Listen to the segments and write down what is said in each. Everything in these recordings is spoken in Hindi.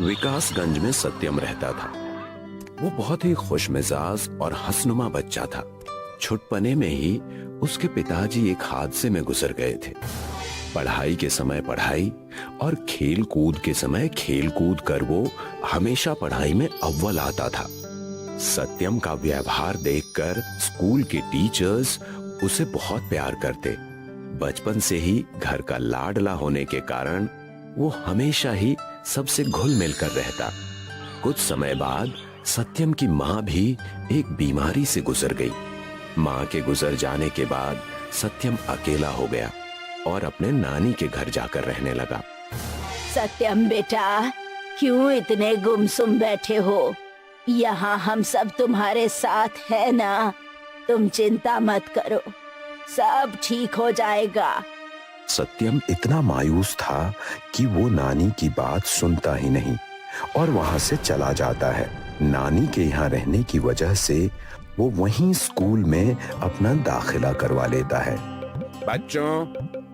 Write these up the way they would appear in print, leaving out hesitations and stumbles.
विकासगंज में सत्यम रहता था। वो बहुत ही खुशमिजाज और हंसनुमा बच्चा था। छुटपने में ही उसके पिताजी एक हादसे में गुजर गए थे। पढ़ाई के समय पढ़ाई और खेल कूद के समय खेल कूद कर वो हमेशा पढ़ाई में अव्वल आता था। सत्यम का व्यवहार देखकर स्कूल के टीचर्स उसे बहुत प्यार करते। बचपन से ही घर का लाडला होने के कारण वो हमेशा ही सबसे घुल मिल कर रहता। कुछ समय बाद सत्यम की माँ भी एक बीमारी से गुजर गई। माँ के गुजर जाने के बाद सत्यम अकेला हो गया और अपने नानी के घर जाकर रहने लगा। सत्यम बेटा, क्यों इतने गुमसुम बैठे हो? यहाँ हम सब तुम्हारे साथ है ना। तुम चिंता मत करो, सब ठीक हो जाएगा। सत्यम इतना मायूस था कि वो नानी की बात सुनता ही नहीं और वहां से चला जाता है। नानी के यहाँ रहने की वजह से वो वहीं स्कूल में अपना दाखिला करवा लेता है। बच्चों,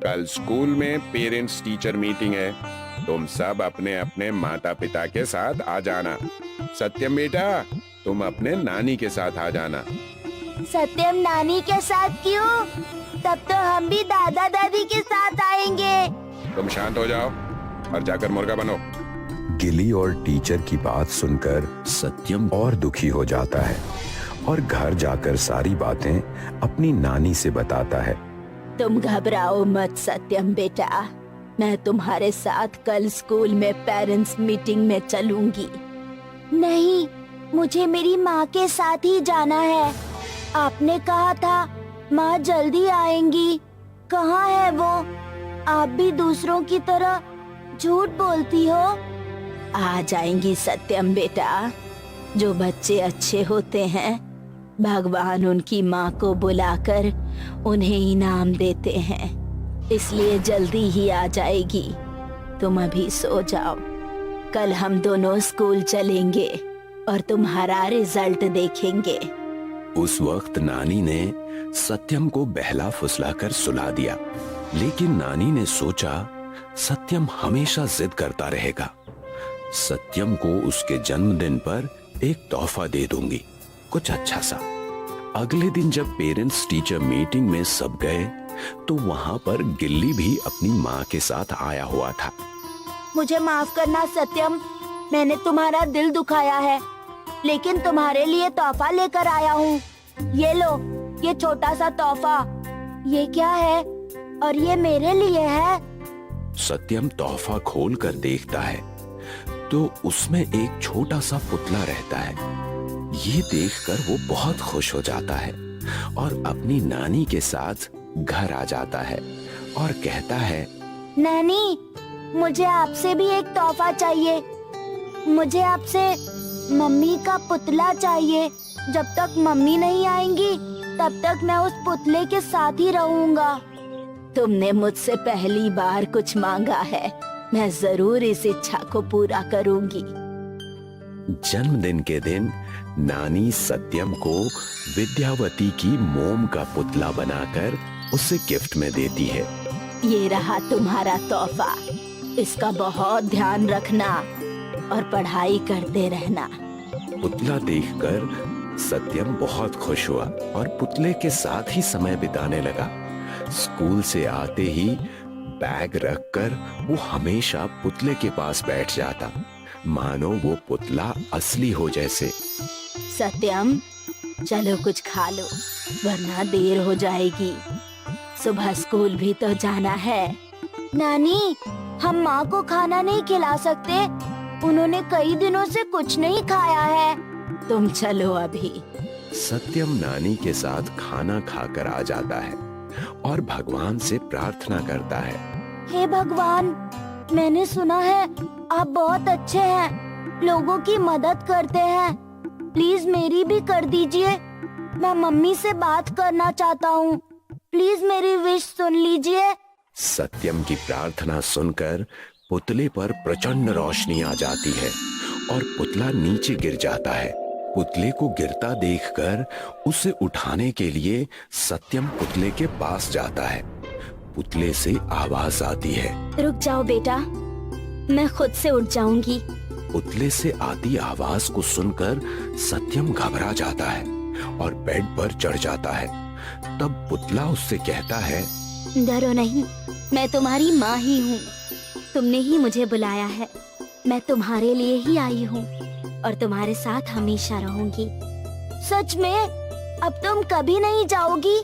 कल स्कूल में पेरेंट्स टीचर मीटिंग है। तुम सब अपने अपने माता पिता के साथ आ जाना। सत्यम बेटा, तुम अपने नानी के साथ आ जाना। सत्यम नानी के साथ क्यों? तब तो हम भी दादा दादी के साथ आएंगे। तुम शांत हो जाओ और जाकर मुर्गा बनो। गिली और टीचर की बात सुनकर सत्यम और दुखी हो जाता है और घर जाकर सारी बातें अपनी नानी से बताता है। तुम घबराओ मत सत्यम बेटा, मैं तुम्हारे साथ कल स्कूल में पेरेंट्स मीटिंग में चलूंगी। नहीं, मुझे मेरी माँ के साथ ही जाना है। आपने कहा था माँ जल्दी आएंगी, कहाँ है वो? आप भी दूसरों की तरह झूठ बोलती हो। आ जाएंगी सत्यम बेटा। जो बच्चे अच्छे होते हैं, भगवान उनकी माँ को बुलाकर उन्हें इनाम देते हैं, इसलिए जल्दी ही आ जाएगी। तुम अभी सो जाओ, कल हम दोनों स्कूल चलेंगे और तुम्हारा रिजल्ट देखेंगे। उस वक्त नानी ने सत्यम को बहला फुसलाकर सुला दिया, लेकिन नानी ने सोचा सत्यम हमेशा जिद करता रहेगा। सत्यम को उसके जन्मदिन पर एक तोहफा दे दूंगी, कुछ अच्छा सा। अगले दिन जब पेरेंट्स टीचर मीटिंग में सब गए तो वहां पर गिल्ली भी अपनी माँ के साथ आया हुआ था। मुझे माफ करना सत्यम, मैंने तुम्हारा दिल दुखाया है, लेकिन तुम्हारे लिए तोहफा लेकर आया हूँ। ये लो, ये छोटा सा तोहफा। ये क्या है? और ये मेरे लिए है। सत्यम तोहफा खोल कर देखता है तो उसमें एक छोटा सा पुतला रहता है। ये देखकर वो बहुत खुश हो जाता है और अपनी नानी के साथ घर आ जाता है और कहता है, नानी, मुझे आपसे भी एक तोहफा चाहिए। मुझे आपसे मम्मी का पुतला चाहिए। जब तक मम्मी नहीं आएंगी तब तक मैं उस पुतले के साथ ही रहूंगा। तुमने मुझसे पहली बार कुछ मांगा है, मैं जरूर इस इच्छा को पूरा करूंगी। जन्मदिन के दिन नानी सत्यम को विद्यावती की मोम का पुतला बनाकर उसे गिफ्ट में देती है। ये रहा तुम्हारा तोहफा, इसका बहुत ध्यान रखना और पढ़ाई करते रहना। पुतला देखकर सत्यम बहुत खुश हुआ और पुतले के साथ ही समय बिताने लगा। स्कूल से आते ही बैग रखकर वो हमेशा पुतले के पास बैठ जाता, मानो वो पुतला असली हो जैसे। सत्यम, चलो कुछ खा लो, वरना देर हो जाएगी। सुबह स्कूल भी तो जाना है। नानी, हम माँ को खाना नहीं खिला सकते, उन्होंने कई दिनों से कुछ नहीं खाया है। तुम चलो अभी। सत्यम नानी के साथ खाना खाकर आ जाता है और भगवान से प्रार्थना करता है। हे भगवान, मैंने सुना है आप बहुत अच्छे हैं, लोगों की मदद करते हैं। प्लीज मेरी भी कर दीजिए। मैं मम्मी से बात करना चाहता हूँ, प्लीज मेरी विश सुन लीजिए। सत्यम की प्रार्थना सुनकर पुतले पर प्रचंड रोशनी आ जाती है और पुतला नीचे गिर जाता है। पुतले को गिरता देखकर उसे उठाने के लिए सत्यम पुतले के पास जाता है। पुतले से आवाज आती है, रुक जाओ बेटा, मैं खुद से उठ जाऊंगी। पुतले से आती आवाज को सुनकर सत्यम घबरा जाता है और बेड पर चढ़ जाता है। तब पुतला उससे कहता है, डरो नहीं, मैं तुम्हारी माँ ही हूँ। तुमने ही मुझे बुलाया है। मैं तुम्हारे लिए ही आई हूँ और तुम्हारे साथ हमेशा रहूंगी। सच में? अब तुम कभी नहीं जाओगी?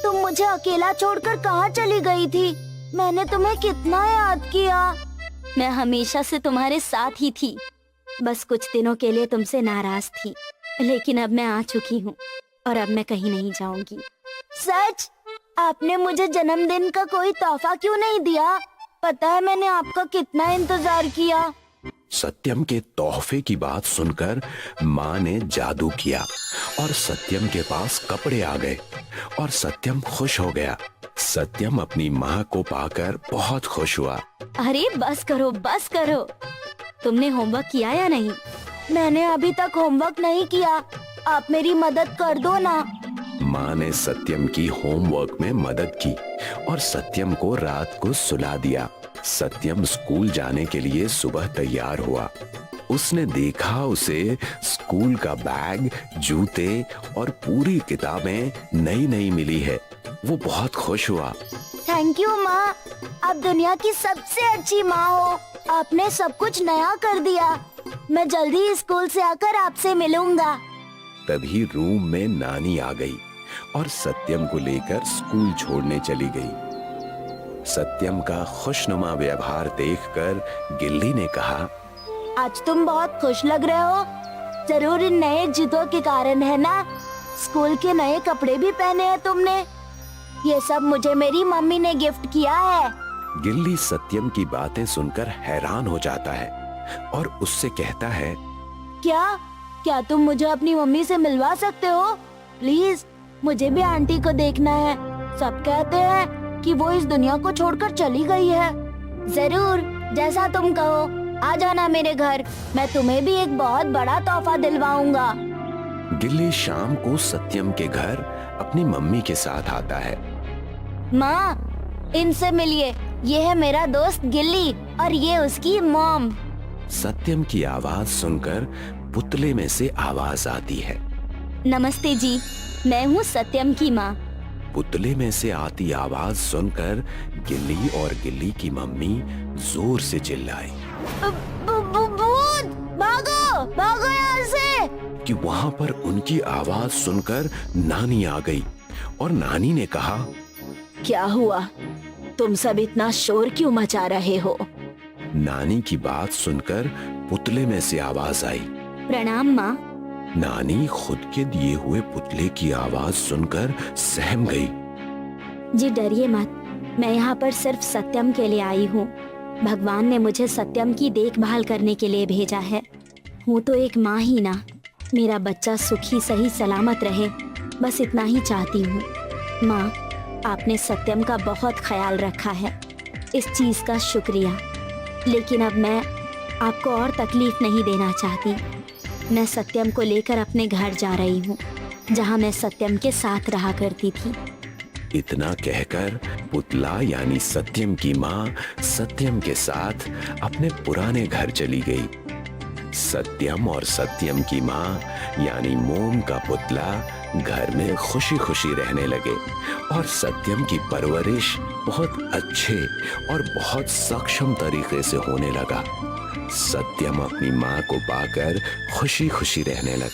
तुम मुझे अकेला छोड़कर कहाँ चली गई थी? मैंने तुम्हें कितना याद किया। मैं हमेशा से तुम्हारे साथ ही थी, बस कुछ दिनों के लिए तुमसे नाराज थी, लेकिन अब मैं आ चुकी हूँ और अब मैं कहीं नहीं जाऊंगी। सच? आपने मुझे जन्मदिन का कोई तोहफा क्यों नहीं दिया? पता है मैंने आपका कितना इंतजार किया। सत्यम के तोहफे की बात सुनकर माँ ने जादू किया और सत्यम के पास कपड़े आ गए और सत्यम खुश हो गया। सत्यम अपनी माँ को पाकर बहुत खुश हुआ। अरे बस करो, बस करो। तुमने होमवर्क किया या नहीं? मैंने अभी तक होमवर्क नहीं किया। आप मेरी मदद कर दो ना। माँ ने सत्यम की होमवर्क में मदद की और सत्यम को रात को सुला दिया। सत्यम स्कूल जाने के लिए सुबह तैयार हुआ। उसने देखा उसे स्कूल का बैग, जूते और पूरी किताबें नई नई मिली है। वो बहुत खुश हुआ। थैंक यू माँ, आप दुनिया की सबसे अच्छी माँ हो। आपने सब कुछ नया कर दिया। मैं जल्दी स्कूल से आकर आपसे मिलूंगा। तभी रूम में नानी आ गई और सत्यम को लेकर स्कूल छोड़ने चली गई। सत्यम का खुशनुमा व्यवहार देखकर गिल्ली ने कहा, आज तुम बहुत खुश लग रहे हो। जरूर इन नए जूतों के कारण है ना? स्कूल के नए कपड़े भी पहने हैं तुमने। ये सब मुझे मेरी मम्मी ने गिफ्ट किया है। गिल्ली सत्यम की बातें सुनकर हैरान हो जाता है और उससे कहता है, क्या तुम मुझे अपनी मम्मी से मिलवा सकते हो? प्लीज, मुझे भी आंटी को देखना है। सब कहते हैं कि वो इस दुनिया को छोड़कर चली गई है। जरूर, जैसा तुम कहो। आ जाना मेरे घर, मैं तुम्हें भी एक बहुत बड़ा तोहफा दिलवाऊंगा। गिल्ली शाम को सत्यम के घर अपनी मम्मी के साथ आता है। माँ, इनसे मिलिए। ये है मेरा दोस्त गिल्ली और ये उसकी मॉम। सत्यम की आवाज सुनकर पुतले में से आवाज आती है। नमस्ते जी, मैं हूँ सत्यम की माँ। पुतले में से आती आवाज सुनकर गिल्ली और गिल्ली की मम्मी जोर से चिल्लाई, भूत! भागो, भागो यहाँ से! कि वहाँ पर उनकी आवाज सुनकर नानी आ गई और नानी ने कहा, क्या हुआ? तुम सब इतना शोर क्यों मचा रहे हो? नानी की बात सुनकर पुतले में से आवाज आई। प्रणाम माँ। नानी खुद के दिए हुए पुतले की आवाज सुनकर सहम गई। जी डरिए मत, मैं यहाँ पर सिर्फ सत्यम के लिए आई हूँ। भगवान ने मुझे सत्यम की देखभाल करने के लिए भेजा है। हूँ तो एक माँ ही ना। मेरा बच्चा सुखी सही सलामत रहे, बस इतना ही चाहती हूँ। माँ, आपने सत्यम का बहुत ख्याल रखा है, इस चीज का शुक्रिया। लेकिन अब मैं आपको और तकलीफ नहीं देना चाहती। मैं सत्यम को लेकर अपने घर जा रही हूँ, जहाँ मैं सत्यम के साथ रहा करती थी। इतना कहकर पुतला यानी सत्यम की माँ सत्यम के साथ अपने पुराने घर चली गई। सत्यम और सत्यम की माँ यानी मोम का पुतला घर में खुशी खुशी रहने लगे और सत्यम की परवरिश बहुत अच्छे और बहुत सक्षम तरीके से होने लगा। सत्यम अपनी माँ को पाकर खुशी खुशी रहने लगा।